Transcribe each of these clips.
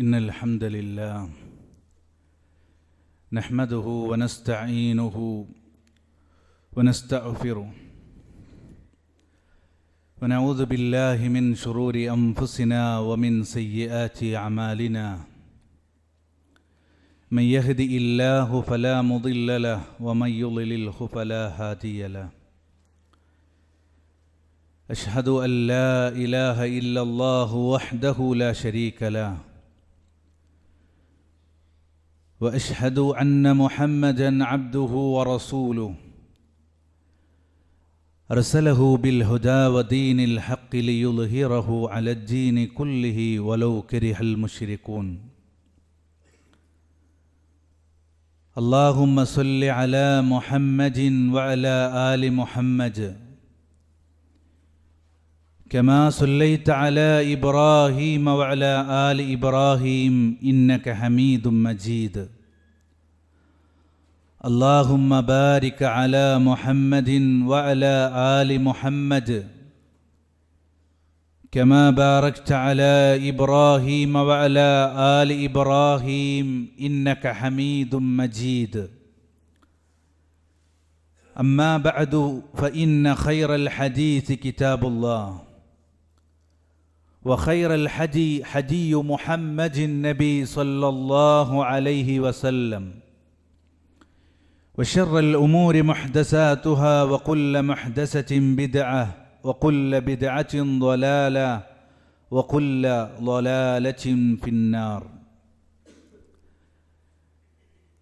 إن الحمد لله نحمده ونستعينه ونستغفره ونعوذ بالله من شرور أنفسنا ومن سيئات أعمالنا من يهدئ الله فلا مضل له ومن يضلله فلا هادي له أشهد أن لا إله إلا الله وحده لا شريك له وأشهد أن محمدًا عبده ورسوله أرسله بالهدى ودين الحق ليظهره على الدين كله ولو كره المشركون اللهم صل على محمد وعلى آل محمد كما صليت على إبراهيم وعلى آل إبراهيم إنك حميد مجيد اللهم بارك على محمد وعلى آل محمد كما باركت على إبراهيم وعلى آل إبراهيم إنك حميد مجيد أما بعد فإن خير الحديث كتاب الله وخير الحدي حدي محمد النبي صلى الله عليه وسلم وشر الأمور محدثاتها وكل محدثة بدعة وكل بدعة ضلالة وكل ضلالة في النار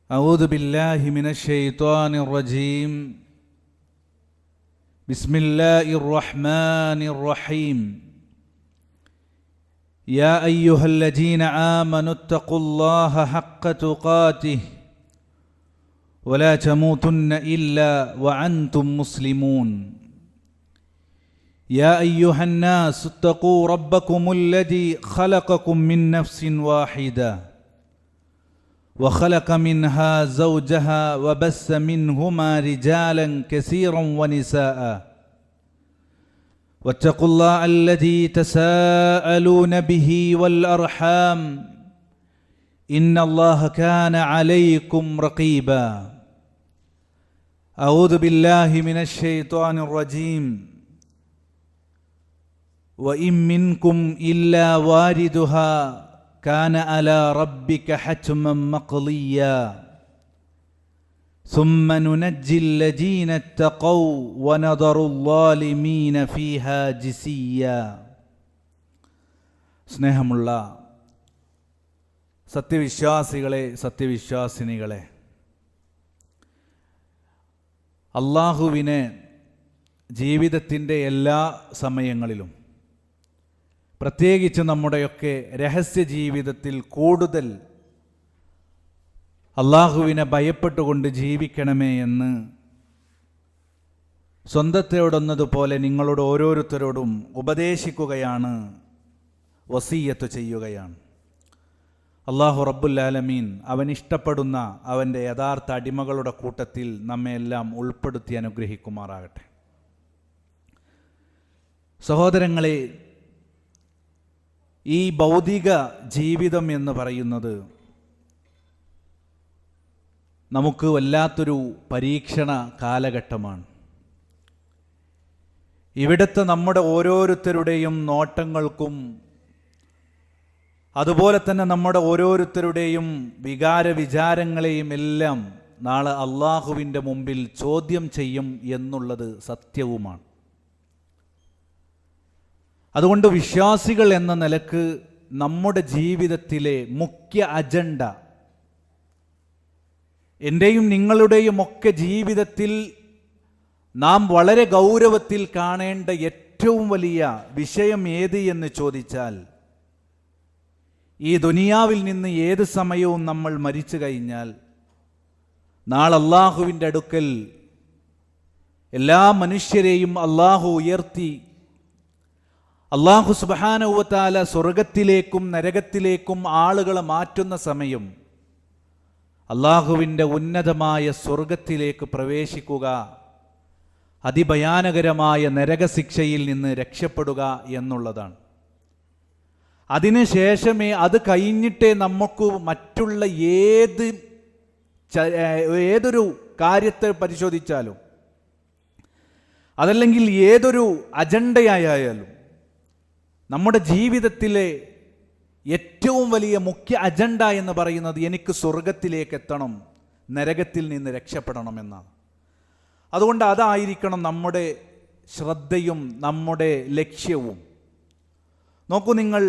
أعوذ بالله من الشيطان الرجيم بسم الله الرحمن الرحيم يا أيها الذين آمنوا اتقوا الله حق تقاته ولا تموتن إلا وأنتم مسلمون يا أيها الناس اتقوا ربكم الذي خلقكم من نفس واحدة وخلق منها زوجها وبث منهما رجالا كثيرا ونساء واتقوا الله الذي تساءلون به والأرحام إن الله كان عليكم رقيبا أعوذ بالله من الشيطان الرجيم وإن منكم إلا واردها كان على ربك حتما مقضيا ثم ننجي الذين اتقوا ونذر الظالمين فيها جثيا സ്നേഹമുള്ള സത്യവിശ്വാസികളെ സത്യവിശ്വാസിനികളെ, അള്ളാഹുവിനെ ജീവിതത്തിൻ്റെ എല്ലാ സമയങ്ങളിലും പ്രത്യേകിച്ച് നമ്മുടെയൊക്കെ രഹസ്യ ജീവിതത്തിൽ കൂടുതൽ അള്ളാഹുവിനെ ഭയപ്പെട്ടുകൊണ്ട് ജീവിക്കണമേ എന്ന് സ്വന്തത്തോടൊന്നതുപോലെ നിങ്ങളോട് ഓരോരുത്തരോടും ഉപദേശിക്കുകയാണ്, വസിയ്യത്ത് ചെയ്യുകയാണ്. അള്ളാഹു റബ്ബുൽ ആലമീൻ അവനിഷ്ടപ്പെടുന്ന അവൻ്റെ യഥാർത്ഥ അടിമകളുടെ കൂട്ടത്തിൽ നമ്മെയെല്ലാം ഉൾപ്പെടുത്തി അനുഗ്രഹിക്കുമാറാകട്ടെ. സഹോദരങ്ങളെ, ഈ ഭൗതിക ജീവിതം എന്ന് പറയുന്നത് നമുക്ക് വല്ലാത്തൊരു പരീക്ഷണ കാലഘട്ടമാണ്. ഇവിടുത്തെ നമ്മുടെ ഓരോരുത്തരുടെയും നോട്ടങ്ങൾക്കും അതുപോലെ തന്നെ നമ്മുടെ ഓരോരുത്തരുടെയും വിചാരങ്ങളെയും എല്ലാം നാളെ അള്ളാഹുവിൻ്റെ മുമ്പിൽ ചോദ്യം ചെയ്യും എന്നുള്ളത് സത്യവുമാണ്. അതുകൊണ്ട് വിശ്വാസികൾ എന്ന നിലക്ക് നമ്മുടെ ജീവിതത്തിലെ മുഖ്യ അജണ്ട, എൻ്റെയും നിങ്ങളുടെയും ഒക്കെ ജീവിതത്തിൽ നാം വളരെ ഗൗരവത്തിൽ കാണേണ്ട ഏറ്റവും വലിയ വിഷയം ഏത് എന്ന് ചോദിച്ചാൽ, ഈ ദുനിയാവിൽ നിന്ന് ഏത് സമയവും നമ്മൾ മരിച്ചു കഴിഞ്ഞാൽ നാളെ അള്ളാഹുവിൻ്റെ അടുക്കൽ എല്ലാ മനുഷ്യരെയും അള്ളാഹു ഉയർത്തി അള്ളാഹു സുബ്ഹാനഹു വ തആല സ്വർഗത്തിലേക്കും നരകത്തിലേക്കും ആളുകളെ മാറ്റുന്ന സമയം അള്ളാഹുവിൻ്റെ ഉന്നതമായ സ്വർഗത്തിലേക്ക് പ്രവേശിക്കുക, അതിഭയാനകരമായ നരകശിക്ഷയിൽ നിന്ന് രക്ഷപ്പെടുക എന്നുള്ളതാണ്. അതിനുശേഷമേ, അത് കഴിഞ്ഞിട്ടേ നമുക്ക് മറ്റുള്ള ഏതൊരു കാര്യത്തെ പരിശോധിച്ചാലും, അതല്ലെങ്കിൽ ഏതൊരു അജണ്ടയായാലും, നമ്മുടെ ജീവിതത്തിലെ ഏറ്റവും വലിയ മുഖ്യ അജണ്ട എന്ന് പറയുന്നത് എനിക്ക് സ്വർഗത്തിലേക്ക് എത്തണം, നരകത്തിൽ നിന്ന് രക്ഷപ്പെടണം എന്നാണ്. അതുകൊണ്ട് അതായിരിക്കണം നമ്മുടെ ശ്രദ്ധയും നമ്മുടെ ലക്ഷ്യവും. നോക്കൂ നിങ്ങൾ,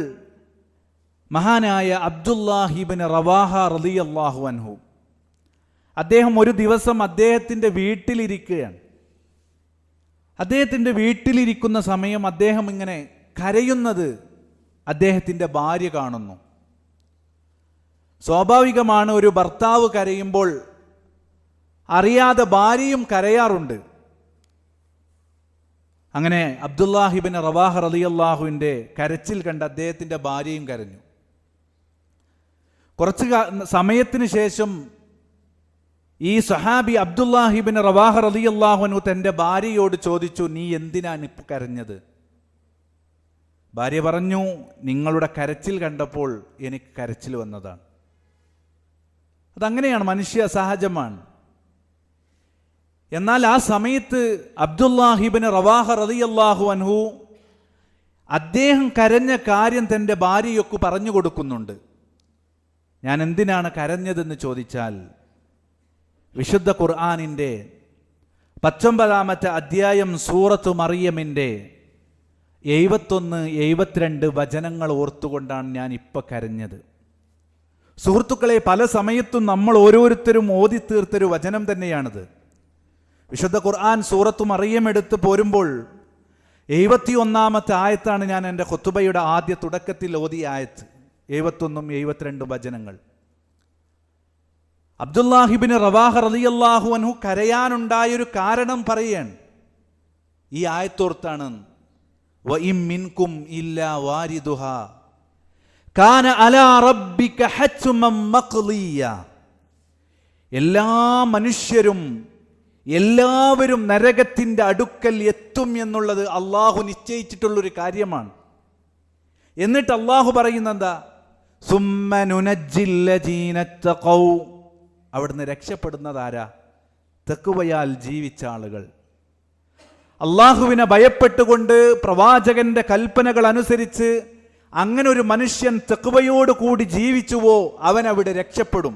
മഹാനായ അബ്ദുല്ലാഹി ഇബ്നു റവാഹ റളിയല്ലാഹു അൻഹു, അദ്ദേഹം ഒരു ദിവസം അദ്ദേഹത്തിൻ്റെ വീട്ടിലിരിക്കുകയാണ്. അദ്ദേഹത്തിൻ്റെ വീട്ടിലിരിക്കുന്ന സമയം അദ്ദേഹം ഇങ്ങനെ കരയുന്നത് അദ്ദേഹത്തിൻ്റെ ഭാര്യ കാണുന്നു. സ്വാഭാവികമാണ്, ഒരു ഭർത്താവ് കരയുമ്പോൾ അറിയാതെ ഭാര്യയും കരയാറുണ്ട്. അങ്ങനെ അബ്ദുല്ലാഹി ഇബ്നു റവാഹ റളിയല്ലാഹുവിൻ്റെ കരച്ചിൽ കണ്ട് അദ്ദേഹത്തിൻ്റെ ഭാര്യയും കരഞ്ഞു. കുറച്ച് സമയത്തിന് ശേഷം ഈ സഹാബി അബ്ദുല്ലാഹി ഇബ്നു റവാഹ റളിയല്ലാഹു അൻഹു തൻ്റെ ഭാര്യയോട് ചോദിച്ചു, നീ എന്തിനാണ് ഇപ്പോൾ കരഞ്ഞത്? ഭാര്യ പറഞ്ഞു, നിങ്ങളുടെ കരച്ചിൽ കണ്ടപ്പോൾ എനിക്ക് കരച്ചിൽ വന്നതാണ്. അതങ്ങനെയാണ്, മനുഷ്യ സഹജമാണ്. എന്നാൽ ആ സമയത്ത് അബ്ദുല്ലാഹി ഇബ്നു റവാഹ റളിയല്ലാഹു അൻഹു അദ്ദേഹം കരഞ്ഞ കാര്യം തൻ്റെ ഭാര്യയൊക്കെ പറഞ്ഞു കൊടുക്കുന്നുണ്ട്. ഞാൻ എന്തിനാണ് കരഞ്ഞതെന്ന് ചോദിച്ചാൽ, വിശുദ്ധ ഖുർആനിൻ്റെ 19-ാമത്തെ അധ്യായം സൂറത്ത് മറിയമിൻ്റെ 71-72 വചനങ്ങൾ ഓർത്തുകൊണ്ടാണ് ഞാൻ ഇപ്പോൾ കരഞ്ഞത്. സുഹൃത്തുക്കളെ, പല സമയത്തും നമ്മൾ ഓരോരുത്തരും ഓതി തീർത്തൊരു വചനം തന്നെയാണിത്. വിശുദ്ധ ഖുർആൻ സൂറത്ത് മറിയം എടുത്ത് പോരുമ്പോൾ 71-ാമത്തെ ആയത്താണ് ഞാൻ എൻ്റെ ഖുതുബയുടെ ആദ്യ തുടക്കത്തിൽ ഓതിയ ആയത്ത്. 71-72 വചനങ്ങൾ. അബ്ദുല്ലാഹി ഇബ്നു റവാഹ റളിയല്ലാഹു അൻഹു കരയാനുണ്ടായൊരു കാരണം പറയുകയാണ്. ഈ ആയത്തോർത്താണ്, വഇം മിൻകും ഇല്ലാ വാരിദുഹാ കാന അലാ റബ്ബിക ഹത്മൻ മഖ്ളിയ. എല്ലാ മനുഷ്യരും എല്ലാവരും നരകത്തിൻ്റെ അടുക്കൽ എത്തും എന്നുള്ളത് അള്ളാഹു നിശ്ചയിച്ചിട്ടുള്ളൊരു കാര്യമാണ്. എന്നിട്ട് അള്ളാഹു പറയുന്നെന്താ? സുമ്മ നുനജ്ജിൽ ലദീന തഖൗ. അവിടുന്ന് രക്ഷപ്പെടുന്നതാരാ? തഖ്വയാൽ ജീവിച്ച ആളുകൾ, അള്ളാഹുവിനെ ഭയപ്പെട്ടുകൊണ്ട് പ്രവാചകന്റെ കൽപ്പനകൾ അനുസരിച്ച് അങ്ങനെ ഒരു മനുഷ്യൻ തഖ്വയോട് കൂടി ജീവിച്ചുവോ അവൻ അവിടെ രക്ഷപ്പെടും.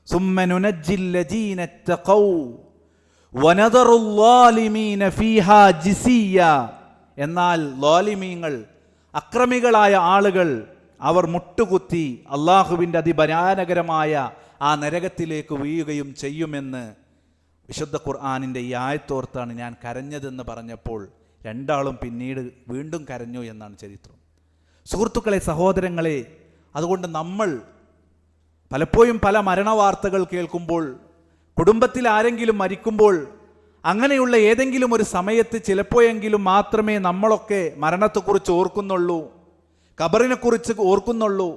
സുമ്മ നുനജ്ജിൽ ലദീന തഖൗ വനദറുൽ ളാലിമീന ഫീഹാ ജിസിയ. എന്നാൽ ളാലിമീങ്ങൾ, അക്രമികളായ ആളുകൾ, അവർ മുട്ടുകുത്തി അള്ളാഹുവിൻ്റെ അതിഭയാനകരമായ ആ നരകത്തിലേക്ക് വീഴുകയും ചെയ്യുമെന്ന് വിശുദ്ധ ഖുർആനിൻ്റെ ഈ ആയത്തോർത്താണ് ഞാൻ കരഞ്ഞതെന്ന് പറഞ്ഞപ്പോൾ രണ്ടാളും പിന്നീട് വീണ്ടും കരഞ്ഞു എന്നാണ് ചരിത്രം. സുഹൃത്തുക്കളെ, സഹോദരങ്ങളെ, അതുകൊണ്ട് നമ്മൾ പലപ്പോഴും പല മരണവാർത്തകൾ കേൾക്കുമ്പോൾ, കുടുംബത്തിൽ ആരെങ്കിലും മരിക്കുമ്പോൾ, അങ്ങനെയുള്ള ഏതെങ്കിലും ഒരു സമയത്ത് ചിലപ്പോഴെങ്കിലും മാത്രമേ നമ്മളൊക്കെ മരണത്തെക്കുറിച്ച് ഓർക്കുന്നുള്ളൂ, ഖബറിനെക്കുറിച്ച് ഓർക്കുന്നുള്ളൂ.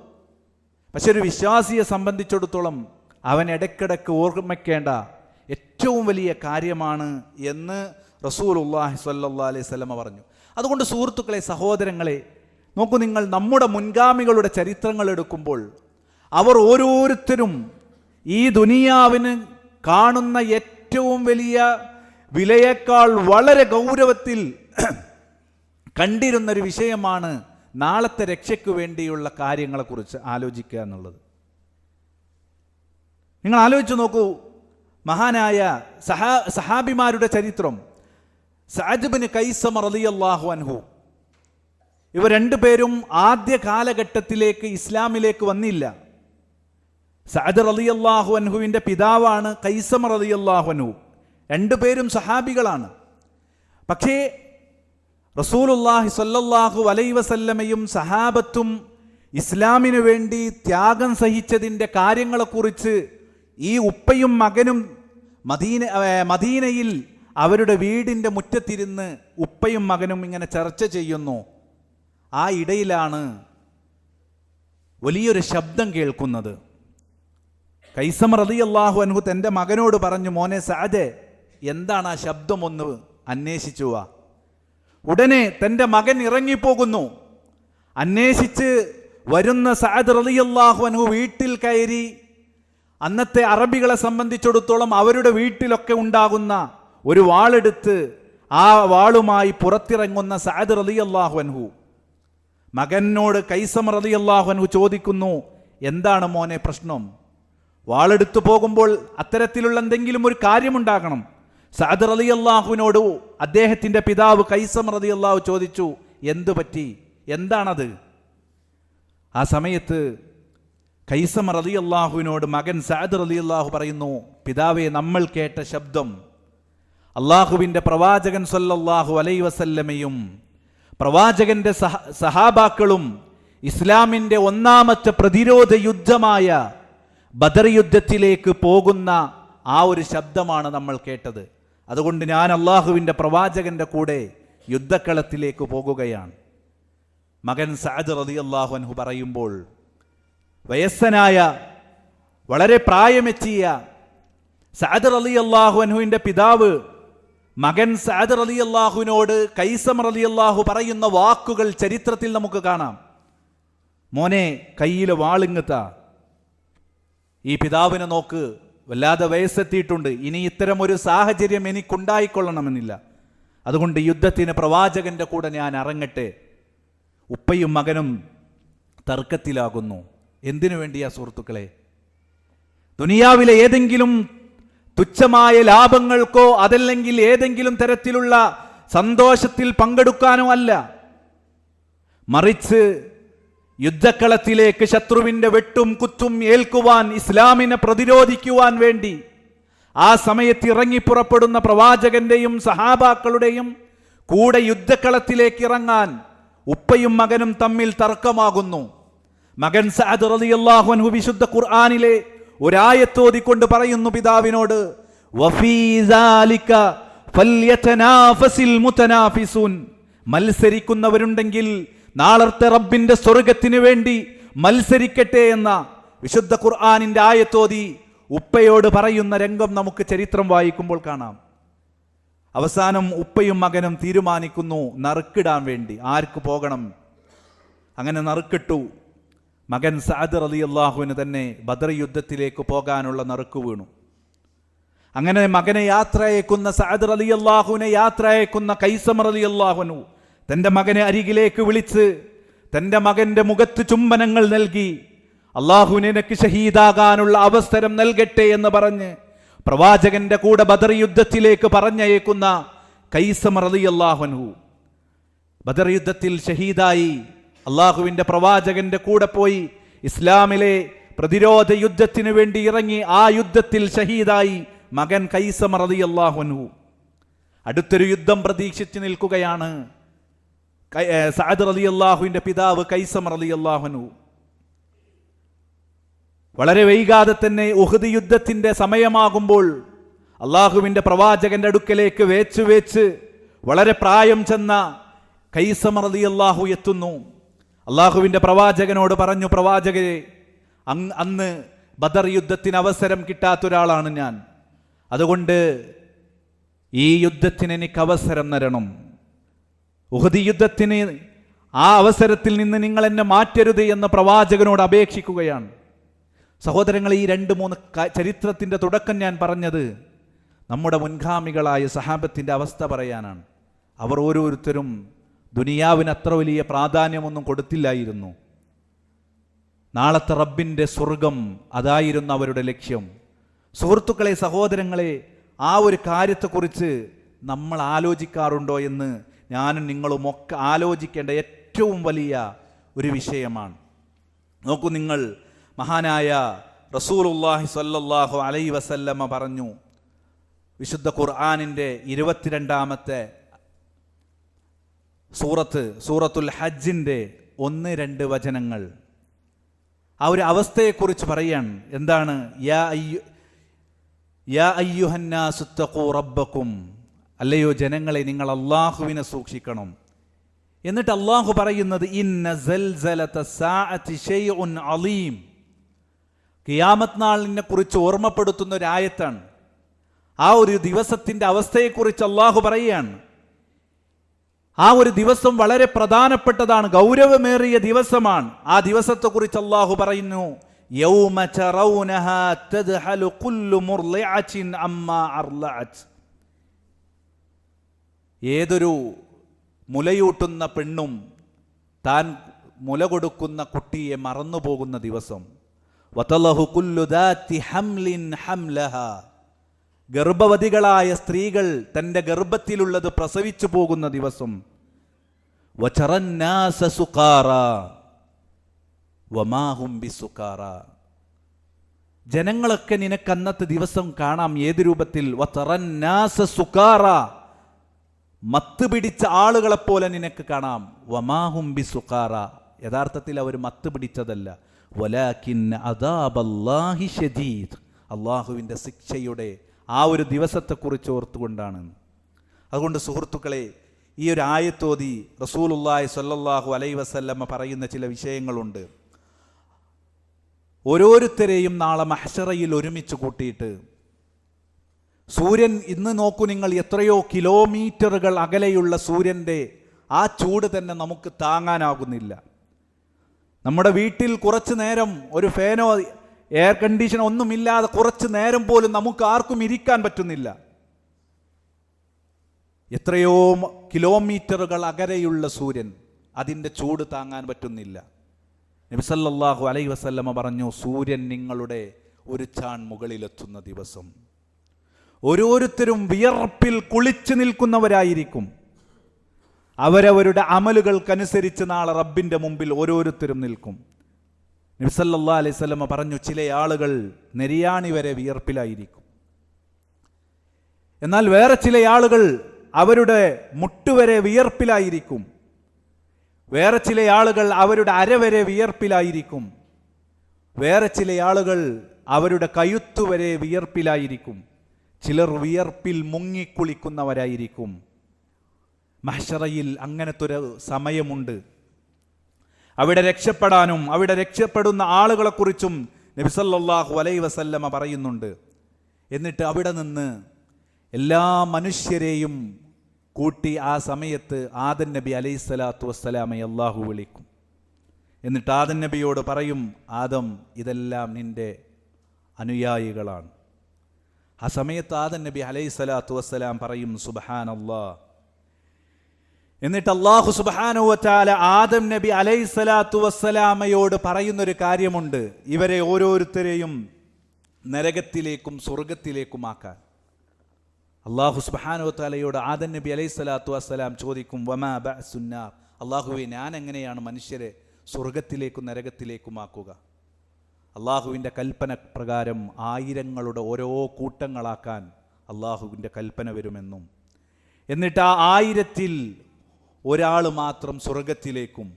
പക്ഷെ ഒരു വിശ്വാസിയെ സംബന്ധിച്ചിടത്തോളം അവൻ ഇടയ്ക്കിടയ്ക്ക് ഓർമ്മിക്കേണ്ട ഏറ്റവും വലിയ കാര്യമാണ് എന്ന് റസൂലുള്ളാഹി സ്വല്ലല്ലാഹു അലൈഹി വസല്ലം പറഞ്ഞു. അതുകൊണ്ട് സുഹൃത്തുക്കളെ, സഹോദരങ്ങളെ, നോക്കൂ നിങ്ങൾ, നമ്മുടെ മുൻഗാമികളുടെ ചരിത്രങ്ങൾ എടുക്കുമ്പോൾ അവർ ഓരോരുത്തരും ഈ ദുനിയാവിന് കാണുന്ന ഏറ്റവും വലിയ വിലയേക്കാൾ വളരെ ഗൗരവത്തിൽ കണ്ടിരുന്നൊരു വിഷയമാണ് നാളത്തെ രക്ഷയ്ക്ക് വേണ്ടിയുള്ള കാര്യങ്ങളെക്കുറിച്ച് ആലോചിക്കുക എന്നുള്ളത്. നിങ്ങൾ ആലോചിച്ച് നോക്കൂ, മഹാനായ സഹാബിമാരുടെ ചരിത്രം. സഅദ് ഇബ്നു ഖൈസമ റളിയല്ലാഹു അൻഹു, ഇവർ രണ്ടുപേരും ആദ്യ കാലഘട്ടത്തിലേക്ക് ഇസ്ലാമിലേക്ക് വന്നില്ല. സഅദ് റളിയല്ലാഹു അൻഹുവിൻ്റെ പിതാവാണ് ഖൈസമ റളിയല്ലാഹു അൻഹു. രണ്ടുപേരും സഹാബികളാണ്. പക്ഷേ റസൂലുള്ളാഹി സ്വല്ലല്ലാഹു അലൈഹി വസല്ലമയും സഹാബത്തും ഇസ്ലാമിനു വേണ്ടി ത്യാഗം സഹിച്ചതിൻ്റെ കാര്യങ്ങളെക്കുറിച്ച് ഈ ഉപ്പയും മകനും മദീനയിൽ അവരുടെ വീടിൻ്റെ മുറ്റത്തിരുന്ന് ഉപ്പയും മകനും ഇങ്ങനെ ചർച്ച ചെയ്യുന്നു. ആ ഇടയിലാണ് വലിയൊരു ശബ്ദം കേൾക്കുന്നത്. ഖൈസമ റളിയല്ലാഹു അൻഹു തൻ്റെ മകനോട് പറഞ്ഞു, മോനെ സഅദേ, എന്താണ് ആ ശബ്ദം, ഒന്ന് അന്വേഷിച്ചു വാ. ഉടനെ തൻ്റെ മകൻ ഇറങ്ങിപ്പോകുന്നു. അന്വേഷിച്ച് വരുന്ന സഅദ് റളിയല്ലാഹു അൻഹു വീട്ടിൽ കയറി, അന്നത്തെ അറബികളെ സംബന്ധിച്ചിടത്തോളം അവരുടെ വീട്ടിലൊക്കെ ഉണ്ടാകുന്ന ഒരു വാളെടുത്ത് ആ വാളുമായി പുറത്തിറങ്ങുന്ന സഅദ് റളിയല്ലാഹു അൻഹു മകനോട് കൈസം റളിയല്ലാഹു അൻഹു ചോദിക്കുന്നു, എന്താണ് മോനെ പ്രശ്നം? വാളെടുത്തു പോകുമ്പോൾ അത്തരത്തിലുള്ള എന്തെങ്കിലും ഒരു കാര്യമുണ്ടാകണം. സഅദ് റളിയല്ലാഹുവിനോട് അദ്ദേഹത്തിന്റെ പിതാവ് കൈസം റളിയല്ലാഹു ചോദിച്ചു, എന്തു പറ്റി, എന്താണത്? ആ സമയത്ത് കൈസം റളിയല്ലാഹുവിനോട് മകൻ സഅദ് റളിയല്ലാഹു പറയുന്നു, പിതാവേ, നമ്മൾ കേട്ട ശബ്ദം അള്ളാഹുവിൻ്റെ പ്രവാചകൻ സല്ലല്ലാഹു അലൈഹി വസല്ലമയും പ്രവാചകന്റെ സഹാബാക്കളും ഇസ്ലാമിൻ്റെ ഒന്നാമത്തെ പ്രതിരോധ യുദ്ധമായ ബദർ യുദ്ധത്തിലേക്ക് പോകുന്ന ആ ഒരു ശബ്ദമാണ് നമ്മൾ കേട്ടത്. അതുകൊണ്ട് ഞാൻ അള്ളാഹുവിൻ്റെ പ്രവാചകന്റെ കൂടെ യുദ്ധക്കളത്തിലേക്ക് പോകുകയാണ്. മകൻ സഅദ് റളിയല്ലാഹു അൻഹു പറയുമ്പോൾ വയസ്സനായ വളരെ പ്രായമെത്തിയ സഅദ് റളിയല്ലാഹു അൻഹുവിൻ്റെ പിതാവ് മകൻ സഅദ് റളിയല്ലാഹുവിനോട് കൈസം റളിയല്ലാഹു പറയുന്ന വാക്കുകൾ ചരിത്രത്തിൽ നമുക്ക് കാണാം. മോനെ, കയ്യിൽ വാളിങ്ങത്ത. ഈ പിതാവിനെ നോക്ക്, വല്ലാതെ വയസ്സെത്തിയിട്ടുണ്ട്, ഇനി ഇത്തരം ഒരു സാഹചര്യം എനിക്കുണ്ടായിക്കൊള്ളണമെന്നില്ല, അതുകൊണ്ട് യുദ്ധത്തിന് പ്രവാചകന്റെ കൂടെ ഞാൻ ഇറങ്ങട്ടെ. ഉപ്പയും മകനും തർക്കത്തിലാകുന്നു. എന്തിനു വേണ്ടിയാ സുഹൃത്തുക്കളെ? ദുനിയാവിലെ ഏതെങ്കിലും തുച്ഛമായ ലാഭങ്ങൾക്കോ അതല്ലെങ്കിൽ ഏതെങ്കിലും തരത്തിലുള്ള സന്തോഷത്തിൽ പങ്കെടുക്കാനോ അല്ല, മറിച്ച് യുദ്ധക്കളത്തിലേക്ക് ശത്രുവിൻ്റെ വെട്ടും കുത്തും ഏൽക്കുവാൻ, ഇസ്ലാമിനെ പ്രതിരോധിക്കുവാൻ വേണ്ടി ആ സമയത്ത് ഇറങ്ങി പുറപ്പെടുന്ന പ്രവാചകന്റെയും സഹാബാക്കളുടെയും കൂടെ യുദ്ധക്കളത്തിലേക്ക് ഇറങ്ങാൻ ഉപ്പയും മകനും തമ്മിൽ തർക്കമാകുന്നു. മകൻ സഅദ് റളിയല്ലാഹു അൻഹു വിശുദ്ധ ഖുർആനിലെ ഒരായത്തോതിക്കൊണ്ട് പറയുന്നു പിതാവിനോട്, വഫീ സാലിക ഫൽയതനാഫസിൽ മുതനാഫിസൂൻ, മത്സരിക്കുന്നവരുണ്ടെങ്കിൽ നാളത്തെ റബ്ബിന്റെ സ്വർഗത്തിന് വേണ്ടി മത്സരിക്കട്ടെ എന്ന വിശുദ്ധ ഖുർആനിന്റെ ആയത്തോതി ഉപ്പയോട് പറയുന്ന രംഗം നമുക്ക് ചരിത്രം വായിക്കുമ്പോൾ കാണാം. അവസാനം ഉപ്പയും മകനും തീരുമാനിക്കുന്നു നറുക്കിടാൻ വേണ്ടി ആർക്ക് പോകണം. അങ്ങനെ നറുക്കിട്ടു. മകൻ സഅദ് റളിയല്ലാഹുവിന് തന്നെ ബദർ യുദ്ധത്തിലേക്ക് പോകാനുള്ള നറുക്ക് വീണു. അങ്ങനെ മകനെ യാത്ര അയക്കുന്ന സഅദ് റളിയല്ലാഹുവിനെ യാത്ര അയക്കുന്ന കൈസം റളിയല്ലാഹു തൻ്റെ മകനെ അരികിലേക്ക് വിളിച്ച് തൻ്റെ മകൻ്റെ മുഖത്ത് ചുംബനങ്ങൾ നൽകി, അള്ളാഹു നിനക്ക് ഷഹീദാകാനുള്ള അവസരം നൽകട്ടെ എന്ന് പറഞ്ഞ് പ്രവാചകന്റെ കൂടെ ബദർ യുദ്ധത്തിലേക്ക് പറഞ്ഞയക്കുന്ന കൈസം റളിയല്ലാഹു അൻഹു ബദർ യുദ്ധത്തിൽ ഷഹീദായി. അള്ളാഹുവിൻ്റെ പ്രവാചകന്റെ കൂടെ പോയി ഇസ്ലാമിലെ പ്രതിരോധ യുദ്ധത്തിന് വേണ്ടി ഇറങ്ങി ആ യുദ്ധത്തിൽ ഷഹീദായി മകൻ കൈസം റളിയല്ലാഹു അൻഹു. അടുത്തൊരു യുദ്ധം പ്രതീക്ഷിച്ചു നിൽക്കുകയാണ് സഅദ് റളിയല്ലാഹുവിൻ്റെ പിതാവ് കൈസം റളിയല്ലാഹു അൻഹു. വളരെ വൈകാതെ തന്നെ ഉഹദ് യുദ്ധത്തിന്റെ സമയമാകുമ്പോൾ അള്ളാഹുവിൻ്റെ പ്രവാചകന്റെ അടുക്കലേക്ക് വേച്ച് വളരെ പ്രായം ചെന്ന കൈസം റളിയല്ലാഹു എത്തുന്നു. അള്ളാഹുവിൻ്റെ പ്രവാചകനോട് പറഞ്ഞു, പ്രവാചകരെ, അന്ന് ബദർ യുദ്ധത്തിന് അവസരം കിട്ടാത്തൊരാളാണ് ഞാൻ, അതുകൊണ്ട് ഈ യുദ്ധത്തിന് എനിക്ക് അവസരം തരണം. ഉഹദ് യുദ്ധത്തിന് ആ അവസരത്തിൽ നിന്ന് നിങ്ങൾ എന്നെ മാറ്റരുത് എന്ന് പ്രവാചകനോട് അപേക്ഷിക്കുകയാണ്. സഹോദരങ്ങൾ, ഈ 2-3 ചരിത്രത്തിൻ്റെ തുടക്കം ഞാൻ പറഞ്ഞത് നമ്മുടെ മുൻഗാമികളായ സഹാബത്തിൻ്റെ അവസ്ഥ പറയാനാണ്. അവർ ഓരോരുത്തരും ദുനിയാവിന് അത്ര വലിയ പ്രാധാന്യമൊന്നും കൊടുത്തില്ലായിരുന്നു. നാളത്തെ റബ്ബിൻ്റെ സ്വർഗം അതായിരുന്നു അവരുടെ ലക്ഷ്യം. സുഹൃത്തുക്കളെ, സഹോദരങ്ങളെ, ആ ഒരു കാര്യത്തെക്കുറിച്ച് നമ്മൾ ആലോചിക്കാറുണ്ടോ എന്ന് ഞാനും നിങ്ങളും ഒക്കെ ആലോചിക്കേണ്ട ഏറ്റവും വലിയ ഒരു വിഷയമാണ്. നോക്കൂ, നിങ്ങൾ മഹാനായ റസൂലുള്ളാഹി സ്വല്ലല്ലാഹു അലൈഹി വസല്ലമ പറഞ്ഞു, വിശുദ്ധ ഖുർആനിൻ്റെ 22-ാമത്തെ സൂറത്തുൽ ഹജ്ജിൻ്റെ 1-2 വചനങ്ങൾ ആ ഒരു അവസ്ഥയെക്കുറിച്ച് പറയാണ്. എന്താണ്? യാ അയ്യുഹന്നാസു തഖൂ റബ്ബക്കും, അല്ലയോ ജനങ്ങളെ, നിങ്ങൾ അള്ളാഹുവിനെ സൂക്ഷിക്കണം. എന്നിട്ട് അള്ളാഹു പറയുന്നത്, ഇന്ന സൽസലത സാഅതി ശൈഉൻ അളീം, ഖിയാമത്ത് നാളിനെ കുറിച്ച് ഓർമ്മപ്പെടുത്തുന്ന ഒരു ആയത്താണ്. ആ ഒരു ദിവസത്തിന്റെ അവസ്ഥയെക്കുറിച്ച് അള്ളാഹു പറയുകയാണ്. ആ ഒരു ദിവസം വളരെ പ്രധാനപ്പെട്ടതാണ്, ഗൗരവമേറിയ ദിവസമാണ്. ആ ദിവസത്തെക്കുറിച്ച് അല്ലാഹു പറയുന്നു, യൗമ തറൗനഹാ തദ്ഹലു കുല്ലു മുർളിഅത്തിൻ അമ്മാ അർളഅത്. ഏതൊരു മുലയൂട്ടുന്ന പെണ്ണും താൻ മുല കൊടുക്കുന്ന കുട്ടിയെ മറന്നു പോകുന്ന ദിവസം. വതലഹു കുല്ലു ദാതി ഹംലിൻ ഹംലഹാ. ഗർഭവതികളായ സ്ത്രീകൾ തൻ്റെ ഗർഭത്തിലുള്ളത് പ്രസവിച്ചു പോകുന്ന ദിവസം. വചറന്നാസ സുഖാറാ വമാ ഹും ബിസുഖാറാ. ജനങ്ങളൊക്കെ നിനക്ക് അന്നത്തെ ദിവസം കാണാം ഏത് രൂപത്തിൽ? വതറന്നാസ സുഖാറാ, മത്ത് പിടിച്ച ആളുകളെപ്പോലെ നിനക്ക് കാണാം. വമാ ഹും ബിസുഖാറാ, യഥാർത്ഥത്തിൽ അവർ മത്ത് പിടിച്ചതല്ല. വലാകിൻ അദാബല്ലാഹി ശദീദ്, അള്ളാഹുവിൻ്റെ ശിക്ഷയുടെ ആ ഒരു ദിവസത്തെക്കുറിച്ച് ഓർത്തുകൊണ്ടാണ്. അതുകൊണ്ട് സുഹൃത്തുക്കളെ, ഈ ഒരു ആയത്തോതി റസൂലുള്ളാഹി സ്വല്ലല്ലാഹു അലൈഹി വസല്ലമ പറയുന്ന ചില വിഷയങ്ങളുണ്ട്. ഓരോരുത്തരെയും നാളെ മഹ്ശറയിൽ ഒരുമിച്ച് കൂട്ടിയിട്ട്, സൂര്യൻ ഇന്ന് നോക്കൂ നിങ്ങൾ, എത്രയോ കിലോമീറ്ററുകൾ അകലെയുള്ള സൂര്യൻ്റെ ആ ചൂട് തന്നെ നമുക്ക് താങ്ങാനാകുന്നില്ല. നമ്മുടെ വീട്ടിൽ കുറച്ചു നേരം ഒരു ഫാനോ എയർ കണ്ടീഷനോ ഒന്നുമില്ലാതെ കുറച്ചു നേരം പോലും നമുക്ക് ആർക്കും ഇരിക്കാൻ പറ്റുന്നില്ല. എത്രയോ കിലോമീറ്ററുകൾ അകലെയുള്ള സൂര്യൻ, അതിൻ്റെ ചൂട് താങ്ങാൻ പറ്റുന്നില്ല. നബി സല്ലല്ലാഹു അലൈഹി വസല്ലമ പറഞ്ഞു, സൂര്യൻ നിങ്ങളുടെ ഒരു ചാൺ മുകളിലെത്തുന്ന ദിവസം ഓരോരുത്തരും വിയർപ്പിൽ കുളിച്ചു നിൽക്കുന്നവരായിരിക്കും. അവരവരുടെ അമലുകൾക്കനുസരിച്ച് നാളെ റബ്ബിൻ്റെ മുമ്പിൽ ഓരോരുത്തരും നിൽക്കും. നബി സല്ലല്ലാഹു അലൈഹി വസല്ലമ പറഞ്ഞു, ചില ആളുകൾ നെരിയാണി വരെ വിയർപ്പിലായിരിക്കും. എന്നാൽ വേറെ ചില ആളുകൾ അവരുടെ മുട്ടുവരെ വിയർപ്പിലായിരിക്കും. വേറെ ചില ആളുകൾ അവരുടെ അരവരെ വിയർപ്പിലായിരിക്കും. വേറെ ചില ആളുകൾ അവരുടെ കഴുത്തുവരെ വിയർപ്പിലായിരിക്കും. ചിലർ വിയർപ്പിൽ മുങ്ങിക്കുളിക്കുന്നവരായിരിക്കും. മഹ്ശറയിൽ അങ്ങനത്തെ ഒരു സമയമുണ്ട്. അവിടെ രക്ഷപ്പെടാനും അവിടെ രക്ഷപ്പെടുന്ന ആളുകളെക്കുറിച്ചും നബി സല്ലല്ലാഹു അലൈഹി വസല്ലമ പറയുന്നുണ്ട്. എന്നിട്ട് അവിടെ നിന്ന് എല്ലാ മനുഷ്യരെയും കൂട്ടി ആ സമയത്ത് ആദം നബി അലൈഹി സ്വലാത്തു വസ്സലാമെ അള്ളാഹു വിളിക്കും. എന്നിട്ട് ആദം നബിയോട് പറയും, ആദം, ഇതെല്ലാം നിന്റെ അനുയായികളാണ്. ആ സമയത്ത് ആദം നബി അലൈഹി സ്വലാത്തു വസ്സലാം പറയും, സുബ്ഹാനല്ലാഹ്. എന്നിട്ട് അല്ലാഹു സുബ്ഹാനഹു വ തആല ആദം നബി അലൈഹി സ്വലാത്തു വസ്സലാമയോട് പറയുന്നൊരു കാര്യമുണ്ട്, ഇവരെ ഓരോരുത്തരെയും നരകത്തിലേക്കും സ്വർഗത്തിലേക്കുമാക്കാൻ. അല്ലാഹു സുബ്ഹാനഹു വ തആലയോട് ആദം നബി അലൈഹി സ്വലാത്തു വസ്സലാം ചോദിക്കും, വമാ ബഅസുന്നാർ, അല്ലാഹുവേ, ഞാൻ എങ്ങനെയാണ് മനുഷ്യരെ സ്വർഗത്തിലേക്കും നരകത്തിലേക്കുമാക്കുക? അള്ളാഹുവിൻ്റെ കൽപ്പന പ്രകാരം ആയിരങ്ങളുടെ ഓരോ കൂട്ടങ്ങളാക്കാൻ അള്ളാഹുവിൻ്റെ കൽപ്പന വരുമെന്നും, എന്നിട്ട് ആ 1000-ൽ ഒരാൾ മാത്രം സ്വർഗത്തിലേക്കും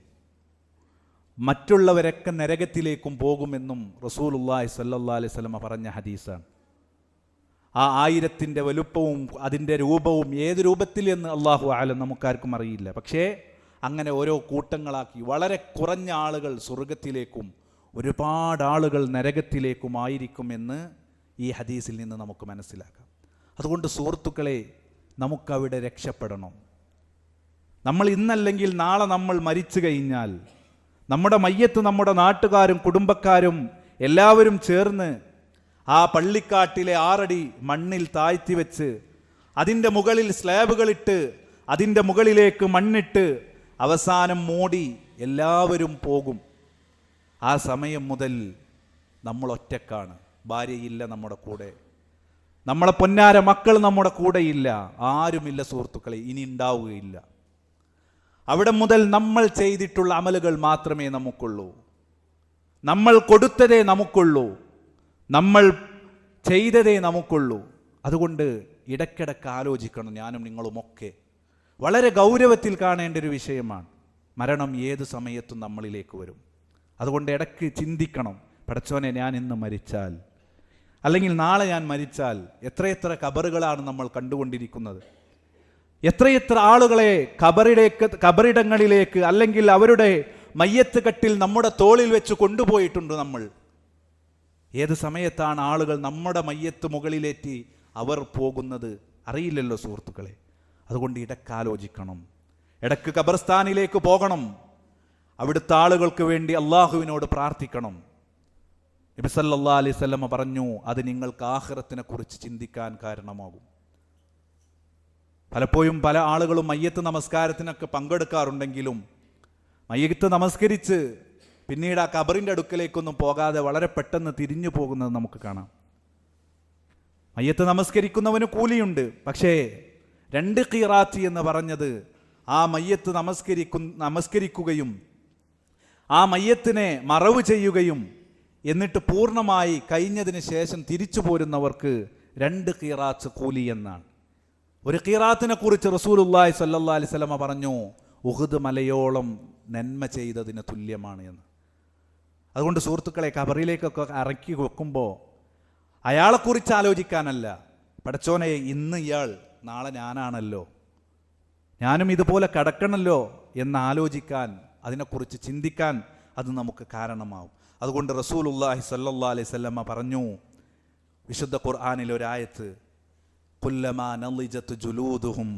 മറ്റുള്ളവരൊക്കെ നരകത്തിലേക്കും പോകുമെന്നും റസൂലുള്ളാഹി സ്വല്ലല്ലാഹു അലൈഹി വസല്ലം പറഞ്ഞ ഹദീസാണ്. ആ 1000-ൻ്റെ വലുപ്പവും അതിൻ്റെ രൂപവും ഏത് രൂപത്തിൽ എന്ന് അള്ളാഹു ആലം നമുക്കാർക്കും അറിയില്ല. പക്ഷേ അങ്ങനെ ഓരോ കൂട്ടങ്ങളാക്കി വളരെ കുറഞ്ഞ ആളുകൾ സ്വർഗത്തിലേക്കും ഒരുപാട് ആളുകൾ നരകത്തിലേക്കുമായിരിക്കുമെന്ന് ഈ ഹദീസിൽ നിന്ന് നമുക്ക് മനസ്സിലാക്കാം. അതുകൊണ്ട് സുഹൃത്തുക്കളെ, നമുക്കവിടെ രക്ഷപ്പെടണം. നമ്മൾ ഇന്നല്ലെങ്കിൽ നാളെ നമ്മൾ മരിച്ചു കഴിഞ്ഞാൽ നമ്മുടെ മയ്യത്ത് നമ്മുടെ നാട്ടുകാരും കുടുംബക്കാരും എല്ലാവരും ചേർന്ന് ആ പള്ളിക്കാട്ടിലെ 6 അടി മണ്ണിൽ താഴ്ത്തി വെച്ച് അതിൻ്റെ മുകളിൽ സ്ലാബുകളിട്ട് അതിൻ്റെ മുകളിലേക്ക് മണ്ണിട്ട് അവസാനം മൂടി എല്ലാവരും പോകും. ആ സമയം മുതൽ നമ്മൾ ഒറ്റക്കാണ്. ഭാര്യയില്ല നമ്മുടെ കൂടെ, നമ്മളെ പൊന്നാര മക്കൾ നമ്മുടെ കൂടെയില്ല, ആരുമില്ല സുഹൃത്തുക്കളെ, ഇനി ഉണ്ടാവുകയില്ല. അവിടെ മുതൽ നമ്മൾ ചെയ്തിട്ടുള്ള അമലുകൾ മാത്രമേ നമുക്കുള്ളൂ. നമ്മൾ കൊടുത്തതേ നമുക്കുള്ളൂ, നമ്മൾ ചെയ്തതേ നമുക്കുള്ളൂ. അതുകൊണ്ട് ഇടയ്ക്കിടയ്ക്ക് ആലോചിക്കണം. ഞാനും നിങ്ങളുമൊക്കെ വളരെ ഗൗരവത്തിൽ കാണേണ്ട ഒരു വിഷയമാണ്. മരണം ഏത് സമയത്തും നമ്മളിലേക്ക് വരും. അതുകൊണ്ട് ഇടയ്ക്ക് ചിന്തിക്കണം, പടച്ചോനെ, ഞാൻ ഇന്ന് മരിച്ചാൽ അല്ലെങ്കിൽ നാളെ ഞാൻ മരിച്ചാൽ എത്രയെത്ര ഖബറുകളാണ് നമ്മൾ കണ്ടുകൊണ്ടിരിക്കുന്നത്. എത്രയെത്ര ആളുകളെ ഖബറിടങ്ങളിലേക്ക് അല്ലെങ്കിൽ അവരുടെ മയ്യത്ത് കട്ടിൽ നമ്മുടെ തോളിൽ വെച്ച് കൊണ്ടുപോയിട്ടുണ്ട് നമ്മൾ. ഏത് സമയത്താണ് ആളുകൾ നമ്മുടെ മയ്യത്ത് മുകളിലേറ്റി അവർ പോകുന്നത് അറിയില്ലല്ലോ സുഹൃത്തുക്കളെ. അതുകൊണ്ട് ഇടക്കാലോചിക്കണം. ഇടക്ക് ഖബർസ്ഥാനിലേക്ക് പോകണം. അവിടുത്തെ ആളുകൾക്ക് വേണ്ടി അള്ളാഹുവിനോട് പ്രാർത്ഥിക്കണം. നബി സല്ലല്ലാഹു അലൈഹി വസല്ലം പറഞ്ഞു, അത് നിങ്ങൾക്ക് ആഖിറത്തിനെ കുറിച്ച് ചിന്തിക്കാൻ കാരണമാകും. പലപ്പോഴും പല ആളുകളും മയ്യത്ത് നമസ്കാരത്തിനൊക്കെ പങ്കെടുക്കാറുണ്ടെങ്കിലും മയ്യത്ത് നമസ്കരിച്ച് പിന്നീട് ആ ഖബറിൻ്റെ അടുക്കലേക്കൊന്നും പോകാതെ വളരെ പെട്ടെന്ന് തിരിഞ്ഞു പോകുന്നത് നമുക്ക് കാണാം. മയ്യത്ത് നമസ്കരിക്കുന്നവന് കൂലിയുണ്ട്, പക്ഷേ 2 ഖീറാത്ത് എന്ന് പറഞ്ഞത് ആ മയ്യത്ത് നമസ്കരിക്കുകയും ആ മയ്യത്തിനെ മറവ് ചെയ്യുകയും എന്നിട്ട് പൂർണ്ണമായി കഴിഞ്ഞതിന് ശേഷം തിരിച്ചു പോരുന്നവർക്ക് 2 ഖീറാത്ത് കൂലി എന്നാണ്. ഒരു ഖീറാത്തിനെ കുറിച്ച് റസൂലുള്ളാഹി സ്വല്ലല്ലാഹു അലൈഹി വസല്ലം പറഞ്ഞു, ഉഹുദ് മലയോളം നന്മ ചെയ്തതിന് തുല്യമാണ് എന്ന്. അതുകൊണ്ട് സുഹൃത്തുക്കളെ, ഖബറിലേക്കൊക്കെ ഇറക്കി വെക്കുമ്പോൾ അയാളെക്കുറിച്ച് ആലോചിക്കാനല്ല, പടച്ചോനെ ഇന്ന് ഇയാൾ നാളെ ഞാനാണല്ലോ, ഞാനും ഇതുപോലെ കിടക്കണമല്ലോ എന്ന് ആലോചിക്കാൻ, അതിനെക്കുറിച്ച് ചിന്തിക്കാൻ അത് നമുക്ക് കാരണമാവും. അതുകൊണ്ട് റസൂലുള്ളാഹി സ്വല്ലല്ലാഹു അലൈഹി വസല്ലം പറഞ്ഞു, വിശുദ്ധ ഖുർആനിൽ ഒരായത്ത്, കുല്ലമാ നളിജത് ജുലൂദുഹും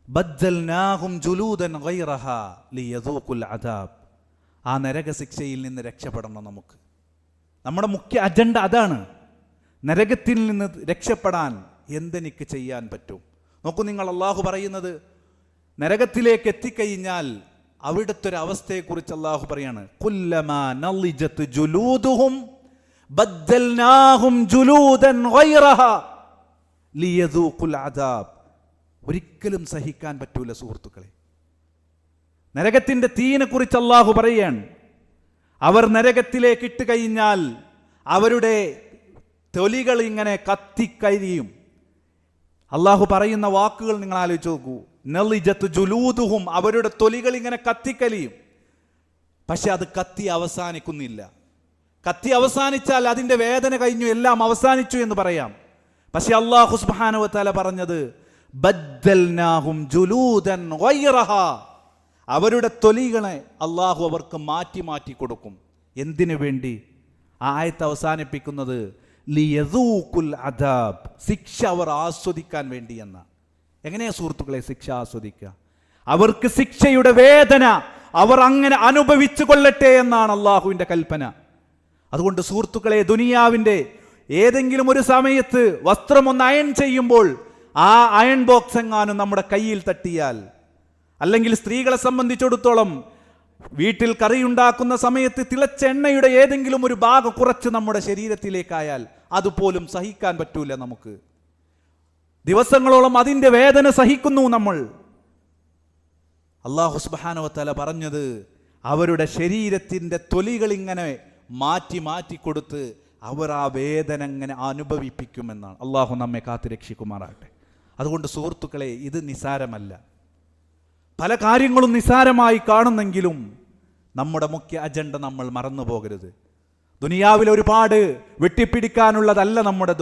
ബദ്ദൽനാഹും ജുലൂദൻ ഗൈറഹാ ലിയദൂഖുൽ അദാബ്. ആ നരകശിക്ഷയിൽ നിന്ന് രക്ഷപ്പെടണം. നമ്മുടെ മുഖ്യ അജണ്ട അതാണ്. നരകത്തിൽ നിന്ന് രക്ഷപ്പെടാൻ എന്തെനിക്ക് ചെയ്യാൻ പറ്റും? നോക്കൂ നിങ്ങൾ, അള്ളാഹു പറയുന്നത് നരകത്തിലേക്ക് എത്തിക്കഴിഞ്ഞാൽ അവിടുത്തെ ഒരു അവസ്ഥയെക്കുറിച്ച് അള്ളാഹു പറയാണ്, കുല്ലമാ നളിജത് ജുലൂദുഹും ബദ്ദൽനാഹും ജുലൂദൻ ഗൈറഹാ ലിയദൂഖുൽ അദാബ്. ഒരിക്കലും സഹിക്കാൻ പറ്റൂല സുഹൃത്തുക്കളെ. നരകത്തിന്റെ തീയിനെ കുറിച്ച് അള്ളാഹു പറയാണ്, അവർ നരകത്തിലേക്ക് ഇട്ട് കഴിഞ്ഞാൽ അവരുടെ തൊലികൾ ഇങ്ങനെ കത്തിക്കരിയും. അള്ളാഹു പറയുന്ന വാക്കുകൾ നിങ്ങൾ ആലോചിച്ച് നോക്കൂ. നളിജത്ത് ജുലൂദുഹും, അവരുടെ തൊലികൾ ഇങ്ങനെ കത്തിക്കരിയും. പക്ഷെ അത് കത്തി അവസാനിക്കുന്നില്ല. കത്തി അവസാനിച്ചാൽ അതിൻ്റെ വേദന കഴിഞ്ഞു, എല്ലാം അവസാനിച്ചു എന്ന് പറയാം. പക്ഷെ അല്ലാഹു സുബ്ഹാനഹു വ തആല പറഞ്ഞത് ബദ്ദൽനാഹും ജുലൂദൻ ഗൈറഹാ, അവരുടെ തൊലികളെ അള്ളാഹു അവർക്ക് മാറ്റി മാറ്റി കൊടുക്കും. എന്തിനു വേണ്ടി? ആ ആയത്ത് അവസാനിപ്പിക്കുന്നത് ലിയദൂഖുൽ അദാബ്, ശിക്ഷ അവർ ആസ്വദിക്കാൻ വേണ്ടി എന്ന. എങ്ങനെയാ സുഹൃത്തുക്കളെ ശിക്ഷ ആസ്വദിക്കുക? അവർക്ക് ശിക്ഷയുടെ വേദന അവർ അങ്ങനെ അനുഭവിച്ചു കൊള്ളട്ടെ എന്നാണ് അള്ളാഹുവിൻ്റെ കൽപ്പന. അതുകൊണ്ട് സുഹൃത്തുക്കളെ, ദുനിയാവിൻ്റെ ഏതെങ്കിലും ഒരു സമയത്ത് വസ്ത്രം ഒന്ന് അയൺ ചെയ്യുമ്പോൾ ആ അയൺ ബോക്സ് എങ്ങാനും നമ്മുടെ കയ്യിൽ തട്ടിയാൽ, അല്ലെങ്കിൽ സ്ത്രീകളെ സംബന്ധിച്ചിടത്തോളം വീട്ടിൽ കറി ഉണ്ടാക്കുന്ന സമയത്ത് തിളച്ച എണ്ണയുടെ ഏതെങ്കിലും ഒരു ഭാഗം കുറച്ച് നമ്മുടെ ശരീരത്തിലേക്കായാൽ അതുപോലും സഹിക്കാൻ പറ്റൂല നമുക്ക്. ദിവസങ്ങളോളം അതിൻ്റെ വേദന സഹിക്കുന്നു നമ്മൾ. അല്ലാഹു സുബ്ഹാനഹു വ തആല പറഞ്ഞത് അവരുടെ ശരീരത്തിൻ്റെ തൊലികൾ ഇങ്ങനെ മാറ്റി മാറ്റി കൊടുത്ത് അവർ ആ വേദന ഇങ്ങനെ അനുഭവിപ്പിക്കുമെന്നാണ്. അള്ളാഹു നമ്മെ കാത്തുരക്ഷിക്കുമാറാകട്ടെ. അതുകൊണ്ട് സുഹൃത്തുക്കളെ, ഇത് നിസാരമല്ല. പല കാര്യങ്ങളും നിസാരമായി കാണുന്നെങ്കിലും നമ്മുടെ മുഖ്യ അജണ്ട നമ്മൾ മറന്നു പോകരുത്. ദുനിയാവിൽ ഒരുപാട് വെട്ടിപ്പിടിക്കാനുള്ളതല്ല നമ്മുടെ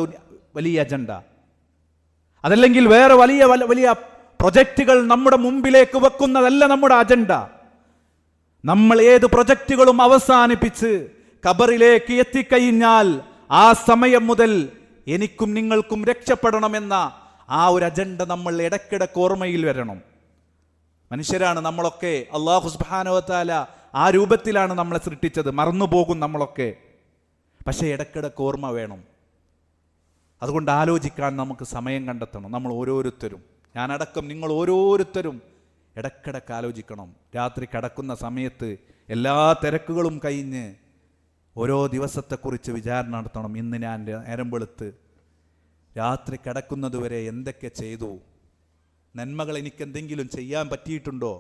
വലിയ അജണ്ട. അതല്ലെങ്കിൽ വേറെ വലിയ വലിയ പ്രൊജക്റ്റുകൾ നമ്മുടെ മുമ്പിലേക്ക് വെക്കുന്നതല്ല നമ്മുടെ അജണ്ട. നമ്മൾ ഏത് പ്രൊജക്റ്റുകളും അവസാനിപ്പിച്ച് ഖബറിലേക്ക് എത്തിക്കഴിഞ്ഞാൽ ആ സമയം മുതൽ എനിക്കും നിങ്ങൾക്കും രക്ഷപ്പെടണമെന്ന ആ ഒരു അജണ്ട നമ്മൾ ഇടയ്ക്കിടയ്ക്ക് ഓർമ്മയിൽ വരണം. മനുഷ്യരാണ് നമ്മളൊക്കെ. അല്ലാഹു സുബ്ഹാനഹു വ തആല ആ രൂപത്തിലാണ് നമ്മളെ സൃഷ്ടിച്ചത്. മറന്നുപോകും നമ്മളൊക്കെ. പക്ഷേ ഇടയ്ക്കിടയ്ക്ക് ഓർമ്മ വേണം. അതുകൊണ്ട് ആലോചിക്കാൻ നമുക്ക് സമയം കണ്ടെത്തണം. നമ്മൾ ഓരോരുത്തരും, ഞാനടക്കം നിങ്ങൾ ഓരോരുത്തരും ഇടയ്ക്കിടയ്ക്ക് ആലോചിക്കണം. രാത്രി കിടക്കുന്ന സമയത്ത് എല്ലാ തിരക്കുകളും കഴിഞ്ഞ് ഓരോ ദിവസത്തെക്കുറിച്ച് വിചാരണ നടത്തണം. ഇന്ന് ഞാൻ നേരം വെളുത്ത് രാത്രി കിടക്കുന്നതുവരെ എന്തൊക്കെ ചെയ്തു? നന്മകൾ എനിക്കെന്തെങ്കിലും ചെയ്യാൻ പറ്റിയിട്ടുണ്ടോ?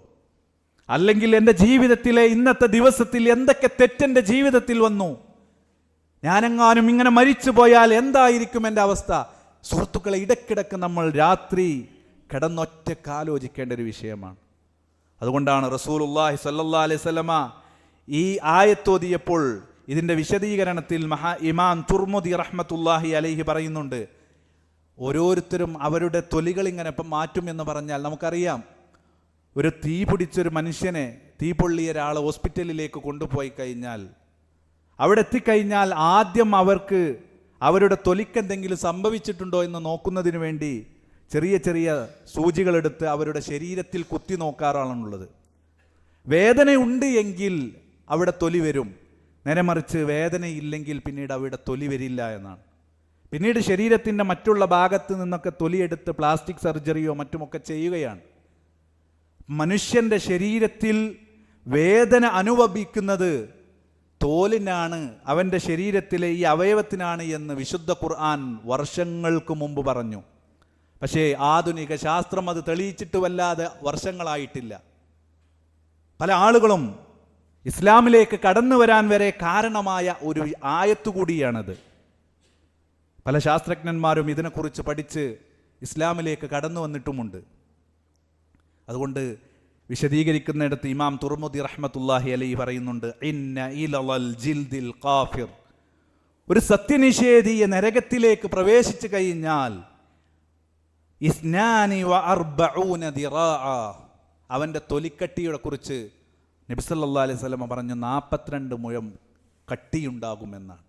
അല്ലെങ്കിൽ എൻ്റെ ജീവിതത്തിലെ ഇന്നത്തെ ദിവസത്തിൽ എന്തൊക്കെ തെറ്റെൻ്റെ ജീവിതത്തിൽ വന്നു? ഞാനെങ്ങാനും ഇങ്ങനെ മരിച്ചു പോയാൽ എന്തായിരിക്കും എൻ്റെ അവസ്ഥ? സുഹൃത്തുക്കളെ, ഇടയ്ക്കിടയ്ക്ക് നമ്മൾ രാത്രി കിടന്നൊറ്റക്കാലോചിക്കേണ്ട ഒരു വിഷയമാണ്. അതുകൊണ്ടാണ് റസൂലുള്ളാഹി സ്വല്ലല്ലാഹു അലൈഹി വസല്ലമ ഈ ആയത്തോതിയപ്പോൾ ഇതിൻ്റെ വിശദീകരണത്തിൽ ഇമാം തുർമുദി റഹ്മത്തുള്ളാഹി അലൈഹി പറയുന്നുണ്ട്, ഓരോരുത്തരും അവരുടെ തൊലികൾ ഇങ്ങനെ ഇപ്പം മാറ്റും എന്ന് പറഞ്ഞാൽ നമുക്കറിയാം. ഒരു തീ പിടിച്ചൊരു മനുഷ്യനെ, തീ പൊള്ളിയ ഒരാളെ ഹോസ്പിറ്റലിലേക്ക് കൊണ്ടുപോയി കഴിഞ്ഞാൽ, അവിടെ എത്തിക്കഴിഞ്ഞാൽ ആദ്യം അവർക്ക് അവരുടെ തൊലിക്ക് എന്തെങ്കിലും സംഭവിച്ചിട്ടുണ്ടോ എന്ന് നോക്കുന്നതിന് വേണ്ടി ചെറിയ ചെറിയ സൂചികളെടുത്ത് അവരുടെ ശരീരത്തിൽ കുത്തി നോക്കാറാണുള്ളത്. വേദനയുണ്ട് എങ്കിൽ അവിടെ തൊലി വരും, നേരെ മറിച്ച് വേദനയില്ലെങ്കിൽ പിന്നീട് അവിടെ തൊലി വരില്ല എന്നാണ്. പിന്നീട് ശരീരത്തിൻ്റെ മറ്റുള്ള ഭാഗത്ത് നിന്നൊക്കെ തൊലിയെടുത്ത് പ്ലാസ്റ്റിക് സർജറിയോ മറ്റുമൊക്കെ ചെയ്യുകയാണ്. മനുഷ്യൻ്റെ ശരീരത്തിൽ വേദന അനുഭവിക്കുന്നത് തോലിനാണ്, അവൻ്റെ ശരീരത്തിലെ ഈ അവയവത്തിനാണ് എന്ന് വിശുദ്ധ ഖുർആൻ വർഷങ്ങൾക്ക് മുമ്പ് പറഞ്ഞു. പക്ഷേ ആധുനിക ശാസ്ത്രം അത് തെളിയിച്ചിട്ട് വല്ലാതെ വർഷങ്ങളായിട്ടില്ല. പല ആളുകളും ഇസ്ലാമിലേക്ക് കടന്നു വരാൻ വരെ കാരണമായ ഒരു ആയത്ത് കൂടിയാണത്. പല ശാസ്ത്രജ്ഞന്മാരും ഇതിനെക്കുറിച്ച് പഠിച്ച് ഇസ്ലാമിലേക്ക് കടന്നു വന്നിട്ടുമുണ്ട്. അതുകൊണ്ട് വിശദീകരിക്കുന്നിടത്ത് ഇമാം തുർമുദി റഹ്മത്തുള്ളാഹി അലൈഹി പറയുന്നുണ്ട്, ഇന്ന ഇലൽ ജിൽദിൽ ഖാഫിർ, ഒരു സത്യനിഷേധിയെ നരകത്തിലേക്ക് പ്രവേശിച്ചു കഴിഞ്ഞാൽ ഇസ്നാനി വ അർബഊന ദിറാഅ, അവൻ്റെ തൊലിക്കട്ടിയെ കുറിച്ച് നബി സല്ലല്ലാഹു അലൈഹി വസല്ലം പറഞ്ഞു 42 മുഴം കട്ടിയുണ്ടാകുമെന്നാണ്.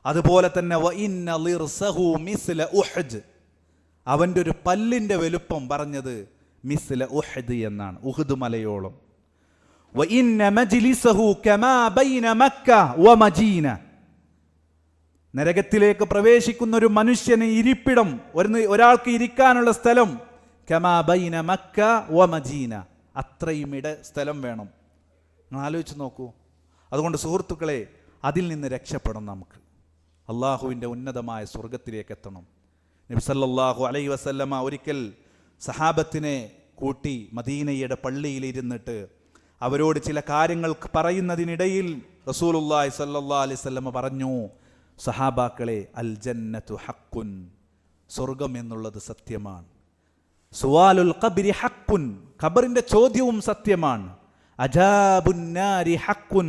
അതുപോലെ തന്നെ വ ഇന്ന ലിർസഹു മിസ്ല ഉഹദ്, അവൻ്റെ ഒരു പല്ലിൻ്റെ വലുപ്പം പറഞ്ഞത് മിസ്ല ഉഹദ് എന്നാണ്, ഉഹദ് മലയോളം. വ ഇന്ന മജ്ലിസഹു കമാ ബൈന മക്ക വ മദീന, നരകത്തിലേക്ക് പ്രവേശിക്കുന്ന ഒരു മനുഷ്യന് ഇരിപ്പിടം, ഒരാൾക്ക് ഇരിക്കാനുള്ള സ്ഥലം കമാ ബൈന മക്ക വ മദീന, അത്രയും സ്ഥലം വേണം. നിങ്ങൾ ആലോചിച്ച് നോക്കൂ. അതുകൊണ്ട് സുഹൃത്തുക്കളെ, അതിൽ നിന്ന് രക്ഷപ്പെടണം. നമുക്ക് അള്ളാഹുവിൻ്റെ ഉന്നതമായ സ്വർഗത്തിലേക്ക് എത്തണം. നബി സല്ലല്ലാഹു അലൈഹി വസല്ലമ ഒരിക്കൽ സഹാബത്തിനെ കൂട്ടി മദീനയുടെ പള്ളിയിൽ ഇരുന്നിട്ട് അവരോട് ചില കാര്യങ്ങൾ പറയുന്നതിനിടയിൽ റസൂലുള്ളാഹി സല്ലല്ലാഹു അലൈഹി വസല്ലമ പറഞ്ഞു, സഹാബാക്കളെ, അൽ ജന്നത്തു ഹഖ്കുൻ, സ്വർഗം എന്നുള്ളത് സത്യമാണ്. സുവാലുൽ ഖബ്രി ഹഖ്കുൻ, ഖബറിന്റെ ചോദ്യവും സത്യമാണ്. അജാബുൻ നാരി ഹഖ്കുൻ,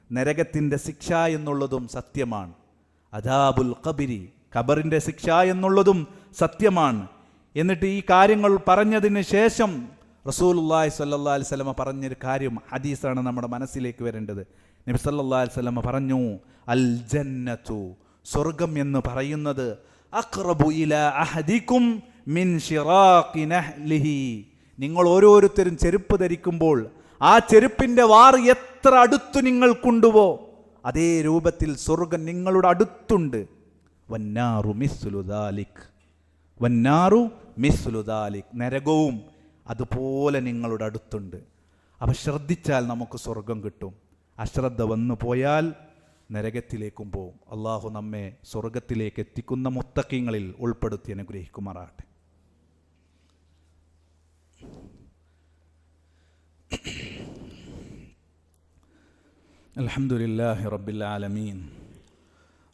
നരകത്തിന്റെ ശിക്ഷ എന്നുള്ളതും സത്യമാണ്. അദാബുൽ ഖബ്രി, ഖബറിന്റെ ശിക്ഷ എന്നുള്ളതും സത്യമാണ്. എന്നിട്ട് ഈ കാര്യങ്ങൾ പറഞ്ഞതിന് ശേഷം റസൂലുള്ളാഹി സ്വല്ലല്ലാഹു അലൈഹി വസല്ലമ പറഞ്ഞൊരു കാര്യം, ഹദീസാണ് നമ്മുടെ മനസ്സിലേക്ക് വരേണ്ടത്. നബി സല്ലല്ലാഹു അലൈഹി വസല്ലമ പറഞ്ഞു, അൽ ജന്നത്തു, സ്വർഗം എന്ന് പറയുന്നത് അഖ്റബു ഇലാ അഹദികും മിൻ ശിറാഖി നഹ്ലിഹി, നിങ്ങൾ ഓരോരുത്തരും ചെരുപ്പ് ധരിക്കുമ്പോൾ ആ ചെരുപ്പിന്റെ വാർ എത്ര അടുത്ത് നിങ്ങൾ കൊണ്ടുപോ, അതേ രൂപത്തിൽ സ്വർഗം നിങ്ങളുടെ അടുത്തുണ്ട്. വന്നാറു മിസ്ലു ദാലിക്, വന്നാറു മിസ്ലു ദാലിക്, നരകവും അതുപോലെ നിങ്ങളുടെ അടുത്തുണ്ട്. അപ്പം ശ്രദ്ധിച്ചാൽ നമുക്ക് സ്വർഗം കിട്ടും. അശ്രദ്ധ വന്നു പോയാൽ നരകത്തിലേക്കും പോവും. അള്ളാഹു നമ്മെ സ്വർഗത്തിലേക്ക് എത്തിക്കുന്ന മുത്തഖീങ്ങളിൽ ഉൾപ്പെടുത്തി അനുഗ്രഹിക്കുമാറാകട്ടെ. അൽഹംദുലില്ലാഹി റബ്ബിൽ ആലമീൻ,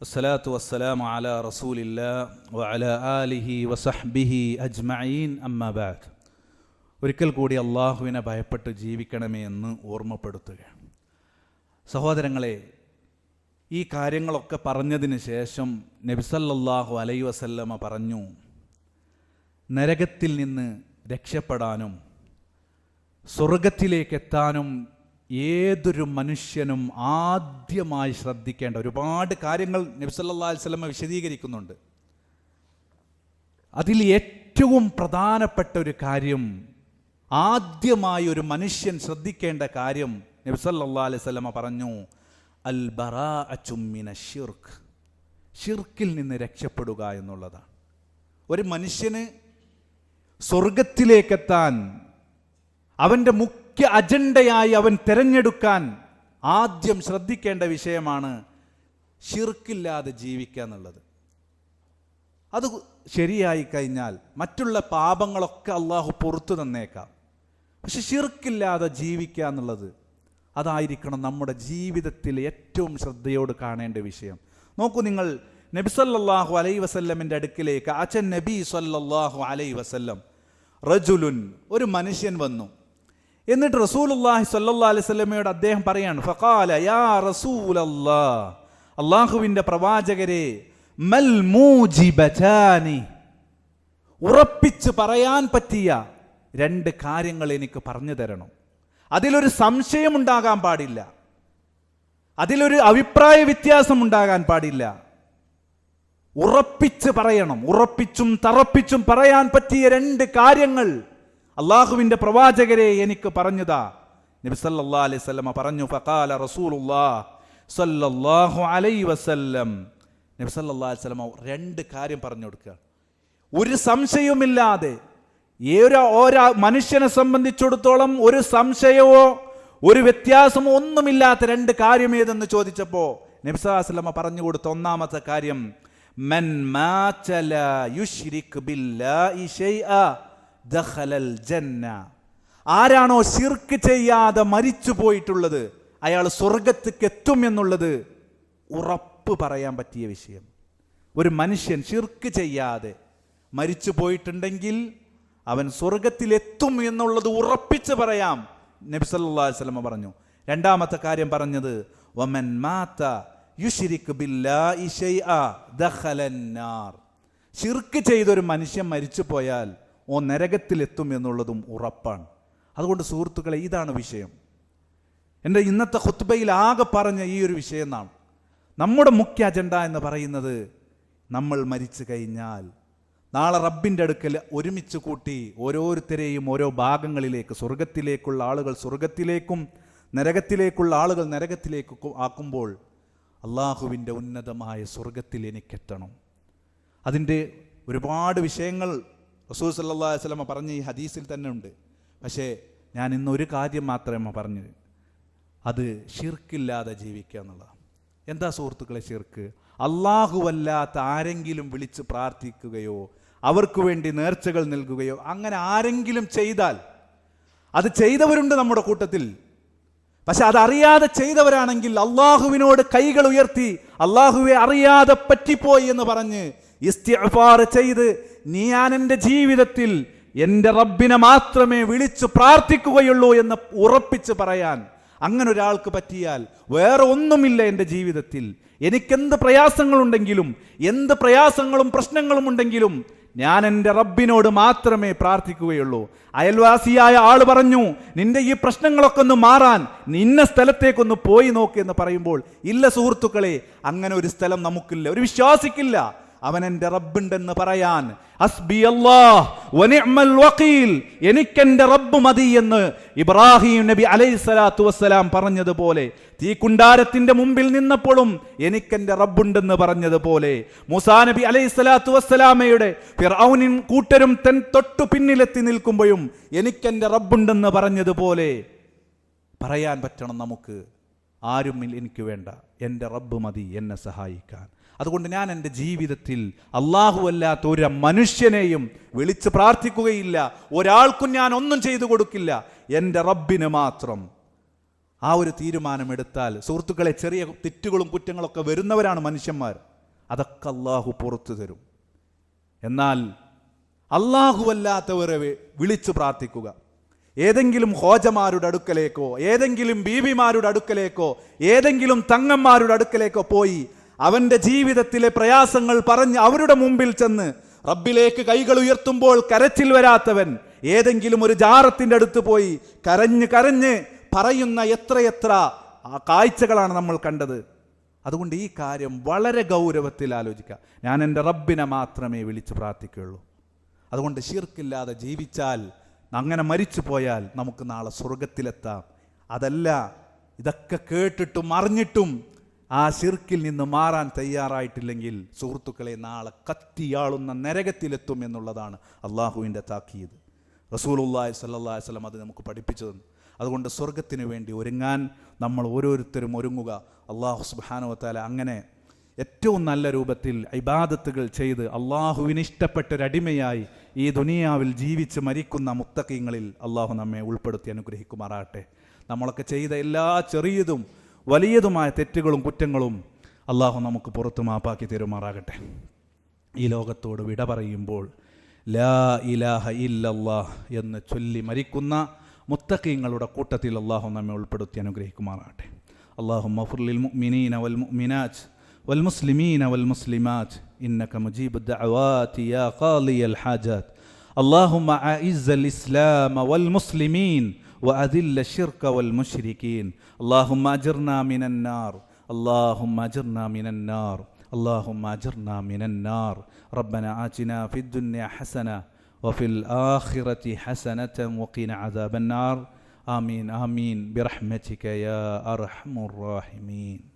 വസ്സലാത്തു വസ്സലാമു അലാ റസൂലില്ലാഹ് വഅലാ ആലിഹി വസഹ്ബിഹി അജ്മഈൻ, അമ്മാ ബഅദ്. ഒരിക്കൽ കൂടി അള്ളാഹുവിനെ ഭയപ്പെട്ട് ജീവിക്കണമേ എന്ന് ഓർമ്മപ്പെടുത്തുകയാണ്. സഹോദരങ്ങളെ, ഈ കാര്യങ്ങളൊക്കെ പറഞ്ഞതിന് ശേഷം നബി സല്ലല്ലാഹു അലൈഹി വസല്ലമ പറഞ്ഞു, നരകത്തിൽ നിന്ന് രക്ഷപ്പെടാനും സ്വർഗത്തിലേക്ക് എത്താനും ഏതൊരു മനുഷ്യനും ആദ്യമായി ശ്രദ്ധിക്കേണ്ട ഒരുപാട് കാര്യങ്ങൾ നബി സല്ലല്ലാഹു അലൈഹി വസല്ലമ വിശദീകരിക്കുന്നുണ്ട്. അതിൽ ഏറ്റവും പ്രധാനപ്പെട്ട ഒരു കാര്യം, ആദ്യമായി ഒരു മനുഷ്യൻ ശ്രദ്ധിക്കേണ്ട കാര്യം നബി സല്ലല്ലാഹു അലൈഹി വസല്ലമ പറഞ്ഞു, അൽ ബറാഅതു മിനശ് ശിർക്ക്, ഷിർക്കിൽ നിന്ന് രക്ഷപ്പെടുക എന്നുള്ളതാണ്. ഒരു മനുഷ്യന് സ്വർഗത്തിലേക്കെത്താൻ അവൻ്റെ മുഖ്യ അജണ്ടയായി അവൻ തിരഞ്ഞെടുക്കാൻ ആദ്യം ശ്രദ്ധിക്കേണ്ട വിഷയമാണ് ഷിർക്കില്ലാതെ ജീവിക്കുക എന്നുള്ളത്. അത് ശരിയായി കഴിഞ്ഞാൽ മറ്റുള്ള പാപങ്ങളൊക്കെ അള്ളാഹു പുറത്തു തന്നേക്കാം. പക്ഷെ ഷിർക്കില്ലാതെ ജീവിക്കുക എന്നുള്ളത്, അതായിരിക്കണം നമ്മുടെ ജീവിതത്തിൽ ഏറ്റവും ശ്രദ്ധയോട് കാണേണ്ട വിഷയം. നോക്കൂ, നിങ്ങൾ നബി സല്ലല്ലാഹു അലൈഹി വസല്ലമിൻ്റെ അടുക്കിലേക്ക് അച്ഛൻ നബി സല്ലല്ലാഹു അലൈഹി വസല്ലം റജുലുൻ, ഒരു മനുഷ്യൻ വന്നു. എന്നിട്ട് റസൂലുള്ളാഹി സ്വല്ലല്ലാഹു അലൈഹി വസല്ലമയോട് അദ്ദേഹം പറയാണ്, ഫഖാല യാ റസൂലല്ലാഹ്, അള്ളാഹുവിൻ്റെ പ്രവാചകരെ, മൽ മൂജിബതാനി, ഉറപ്പിച്ച് പറയാൻ പറ്റിയ 2 കാര്യങ്ങൾ എനിക്ക് പറഞ്ഞു തരണം. അതിലൊരു സംശയമുണ്ടാകാൻ പാടില്ല, അതിലൊരു അഭിപ്രായ വ്യത്യാസം ഉണ്ടാകാൻ പാടില്ല. ഉറപ്പിച്ച് പറയണം. ഉറപ്പിച്ചും തറപ്പിച്ചും പറയാൻ പറ്റിയ 2 കാര്യങ്ങൾ അള്ളാഹുവിന്റെ പ്രവാചകരെ എനിക്ക് പറഞ്ഞുതാ. നബി സല്ലല്ലാഹു അലൈഹി വസല്ലം പറഞ്ഞു, ഫഖാല റസൂലുള്ളാഹി സല്ലല്ലാഹു അലൈഹി വസല്ലം. നബി സല്ലല്ലാഹു അലൈഹി വസല്ലം 2 കാര്യം പറഞ്ഞു കൊടുക്കുക. ഒരു സംശയവുമില്ലാതെ ഓരോ മനുഷ്യനെ സംബന്ധിച്ചിടത്തോളം ഒരു സംശയമോ ഒരു വ്യത്യാസമോ ഒന്നുമില്ലാത്ത 2 കാര്യം ഏതെന്ന് ചോദിച്ചപ്പോൾ നബി സല്ലല്ലാഹു അലൈഹി വസല്ലം പറഞ്ഞു കൊടുത്ത ഒന്നാമത്തെ കാര്യം, മൻ മാത ലാ യുശ്രിക് ബില്ലാഹി ശൈഅ ദഖലൽ ജന്ന. ആരാണോ ശിർക്ക് ചെയ്യാതെ മരിച്ചു പോയിട്ടുള്ളത് അയാൾ സ്വർഗത്തേക്ക് എത്തും എന്നുള്ളത് ഉറപ്പ് പറയാൻ പറ്റിയ വിഷയം. ഒരു മനുഷ്യൻ ശിർക്ക് ചെയ്യാതെ മരിച്ചു പോയിട്ടുണ്ടെങ്കിൽ അവൻ സ്വർഗത്തിലെത്തും എന്നുള്ളത് ഉറപ്പിച്ച് പറയാം. നബി സല്ലല്ലാഹു അലൈഹി വസല്ലം പറഞ്ഞു. രണ്ടാമത്തെ കാര്യം പറഞ്ഞത്, വമൻ മാത യുശ്രിക് ബില്ലാഹി ശൈഅ ദഖലൻ നാർ. ശിർക്ക് ചെയ്തൊരു മനുഷ്യൻ മരിച്ചു പോയാൽ നരകത്തിലെത്തും എന്നുള്ളതും ഉറപ്പാണ്. അതുകൊണ്ട് സുഹൃത്തുക്കളെ, ഇതാണ് വിഷയം. എൻ്റെ ഇന്നത്തെ ഖുത്ബയിൽ ആകെ പറഞ്ഞ ഈ ഒരു വിഷയം എന്നാണ്. നമ്മുടെ മുഖ്യ അജണ്ട എന്ന് പറയുന്നത്, നമ്മൾ മരിച്ചു കഴിഞ്ഞാൽ നാളെ റബ്ബിൻ്റെ അടുക്കൽ ഒരുമിച്ച് കൂട്ടി ഓരോരുത്തരെയും ഓരോ ഭാഗങ്ങളിലേക്ക്, സ്വർഗത്തിലേക്കുള്ള ആളുകൾ സ്വർഗത്തിലേക്കും നരകത്തിലേക്കുള്ള ആളുകൾ നരകത്തിലേക്കും ആക്കുമ്പോൾ അള്ളാഹുവിൻ്റെ ഉന്നതമായ സ്വർഗത്തിൽ എനിക്കെത്തണം. അതിൻ്റെ ഒരുപാട് വിഷയങ്ങൾ റസൂൽ സല്ലല്ലാഹു അലൈഹി വസല്ലം പറഞ്ഞ ഈ ഹദീസിൽ തന്നെ ഉണ്ട്. പക്ഷേ ഞാൻ ഇന്നൊരു കാര്യം മാത്രമേ പറഞ്ഞു, അത് ഷിർക്കില്ലാതെ ജീവിക്കുക എന്നുള്ളതാണ്. എന്താ സുഹൃത്തുക്കളെ ഷിർക്ക്? അല്ലാഹുവല്ലാത്ത ആരെങ്കിലും വിളിച്ച് പ്രാർത്ഥിക്കുകയോ അവർക്ക് വേണ്ടി നേർച്ചകൾ നൽകുകയോ അങ്ങനെ ആരെങ്കിലും ചെയ്താൽ, അത് ചെയ്തവരുണ്ട് നമ്മുടെ കൂട്ടത്തിൽ. പക്ഷെ അതറിയാതെ ചെയ്തവരാണെങ്കിൽ അള്ളാഹുവിനോട് കൈകൾ ഉയർത്തി അള്ളാഹുവെ അറിയാതെ പറ്റിപ്പോയി എന്ന് പറഞ്ഞ് ഇസ്തിഗ്ഫാർ ചെയ്ത്, ഞാൻ എൻ്റെ ജീവിതത്തിൽ എൻ്റെ റബ്ബിനെ മാത്രമേ വിളിച്ച് പ്രാർത്ഥിക്കുകയുള്ളൂ എന്ന് ഉറപ്പിച്ച് പറയാൻ അങ്ങനെ ഒരാൾക്ക് പറ്റിയാൽ, വേറെ ഒന്നുമില്ല എൻ്റെ ജീവിതത്തിൽ, എനിക്കെന്ത് പ്രയാസങ്ങളുണ്ടെങ്കിലും എന്ത് പ്രയാസങ്ങളും പ്രശ്നങ്ങളും ഉണ്ടെങ്കിലും ഞാൻ എൻ്റെ റബ്ബിനോട് മാത്രമേ പ്രാർത്ഥിക്കുകയുള്ളൂ. അയൽവാസിയായ ആൾ പറഞ്ഞു, നിന്റെ ഈ പ്രശ്നങ്ങളൊക്കെ ഒന്ന് മാറാൻ നിന്ന സ്ഥലത്തേക്കൊന്ന് പോയി നോക്ക് എന്ന് പറയുമ്പോൾ, ഇല്ല സുഹൃത്തുക്കളെ, അങ്ങനെ ഒരു സ്ഥലം നമുക്കില്ല, ഒരു വിശ്വാസിക്കില്ല. അവൻ എൻ്റെ റബ്ബുണ്ടെന്ന് പറയാൻ ഹസ്ബി അല്ലാഹ് വനിഅ്മൽ വകീൽ, എനിക്കെൻ്റെ റബ്ബ് മതി എന്ന് ഇബ്രാഹിം നബി അലൈഹിസ്സലാത്തു വസ്സലാം പറഞ്ഞതുപോലെ, തീക്കുണ്ടാരത്തിന്റെ മുമ്പിൽ നിന്നപ്പോഴും എനിക്കെൻ്റെ റബ്ബുണ്ടെന്ന് പറഞ്ഞതുപോലെ, മൂസാ നബി അലൈഹിസ്സലാത്തു വസ്സലാമയുടെ ഫിർഔനിൻ കൂട്ടരും തൻ തൊട്ടു പിന്നിലെത്തി നിൽക്കുമ്പോഴും എനിക്കെൻ്റെ റബ്ബുണ്ടെന്ന് പറഞ്ഞതുപോലെ പറയാൻ പറ്റണം നമുക്ക്. ആരും എനിക്ക് വേണ്ട, എൻ്റെ റബ്ബ് മതി എന്നെ സഹായിക്കാൻ. അതുകൊണ്ട് ഞാൻ എൻ്റെ ജീവിതത്തിൽ അല്ലാഹുവല്ലാത്ത ഒരു മനുഷ്യനെയും വിളിച്ച് പ്രാർത്ഥിക്കുകയില്ല, ഒരാൾക്കും ഞാൻ ഒന്നും ചെയ്തു കൊടുക്കില്ല, എൻ്റെ റബ്ബിന് മാത്രം. ആ ഒരു തീരുമാനമെടുത്താൽ സുഹൃത്തുക്കളെ, ചെറിയ തെറ്റുകളും കുറ്റങ്ങളൊക്കെ വരുന്നവരാണ് മനുഷ്യന്മാർ, അതൊക്കെ അള്ളാഹു പുറത്തു തരും. എന്നാൽ അല്ലാഹുവല്ലാത്തവരെ വിളിച്ചു പ്രാർത്ഥിക്കുക, ഏതെങ്കിലും ഹോജമാരുടെ അടുക്കലേക്കോ ഏതെങ്കിലും ബീബിമാരുടെ അടുക്കലേക്കോ ഏതെങ്കിലും തങ്ങന്മാരുടെ അടുക്കലേക്കോ പോയി അവൻ്റെ ജീവിതത്തിലെ പ്രയാസങ്ങൾ പറഞ്ഞ് അവരുടെ മുമ്പിൽ ചെന്ന് റബ്ബിലേക്ക് കൈകൾ ഉയർത്തുമ്പോൾ കരച്ചിൽ വരാത്തവൻ ഏതെങ്കിലും ഒരു ജാറത്തിൻ്റെ അടുത്ത് പോയി കരഞ്ഞ് കരഞ്ഞ് പറയുന്ന എത്രയെത്ര കാഴ്ചകളാണ് നമ്മൾ കണ്ടത്. അതുകൊണ്ട് ഈ കാര്യം വളരെ ഗൗരവത്തിൽ ആലോചിക്കുക. ഞാൻ എൻ്റെ റബ്ബിനെ മാത്രമേ വിളിച്ച് പ്രാർത്ഥിക്കുകയുള്ളൂ. അതുകൊണ്ട് ശിർക്കില്ലാതെ ജീവിച്ചാൽ, അങ്ങനെ മരിച്ചു പോയാൽ നമുക്ക് നാളെ സ്വർഗത്തിലെത്താം. അതല്ല, ഇതൊക്കെ കേട്ടിട്ടും അറിഞ്ഞിട്ടും ആ ശിർക്കിൽ നിന്ന് മാറാൻ തയ്യാറായിട്ടില്ലെങ്കിൽ സുഹൃത്തുക്കളെ, നാളെ കത്തിയാളുന്ന നരകത്തിലെത്തും എന്നുള്ളതാണ് അള്ളാഹുവിൻ്റെ താക്കീത്. റസൂലുള്ളാഹി സ്വല്ലല്ലാഹു അലൈഹി വസല്ലം അത് നമുക്ക് പഠിപ്പിച്ചു തന്നു. അതുകൊണ്ട് സ്വർഗത്തിന് വേണ്ടി ഒരുങ്ങാൻ നമ്മൾ ഓരോരുത്തരും ഒരുങ്ങുക. അള്ളാഹു സുബ്ഹാനഹു വ തആല അങ്ങനെ ഏറ്റവും നല്ല രൂപത്തിൽ ഇബാദത്തുകൾ ചെയ്ത് അള്ളാഹുവിന് ഇഷ്ടപ്പെട്ടൊരടിമയായി ഈ ദുനിയാവിൽ ജീവിച്ച് മരിക്കുന്ന മുത്തഖീങ്ങളിൽ അള്ളാഹു നമ്മെ ഉൾപ്പെടുത്തി അനുഗ്രഹിക്കുമാറാകട്ടെ. നമ്മളൊക്കെ ചെയ്ത എല്ലാ ചെറിയതും വലിയതുമായ തെറ്റുകളും കുറ്റങ്ങളും അള്ളാഹു നമുക്ക് പുറത്തു മാപ്പാക്കി തരുമാറാകട്ടെ. ഈ ലോകത്തോട് വിട പറയുമ്പോൾ ലാ ഇലാഹ ഇല്ലല്ലാഹ് എന്ന് ചൊല്ലി മരിക്കുന്ന മുത്തഖീങ്ങളുടെ കൂട്ടത്തിൽ അള്ളാഹു നമ്മെ ഉൾപ്പെടുത്തി അനുഗ്രഹിക്കുമാറാകട്ടെ. അല്ലാഹുമ്മ ഗ്ഫിർ ലിൽ മുഅ്മിനീന വൽ മുഅ്മിനാത്ത് വൽ മുസ്ലിമീന വൽ മുസ്ലിമാത്ത് ഇന്നക മുജീബു ദഅവാതി യാ ഖാളിയൽ ഹാജാത്ത്. അല്ലാഹുമ്മ അഇസ്സൽ ഇസ്ലാമ വൽ മുസ്ലിമീൻ وأذل الشرك والمشركين. اللهم أجرنا من النار، اللهم أجرنا من النار. اللهم أجرنا من النار ربنا آتنا في الدنيا حسنة وفي الآخرة حسنة وقنا عذاب النار آمين آمين برحمتك يا أرحم الراحمين.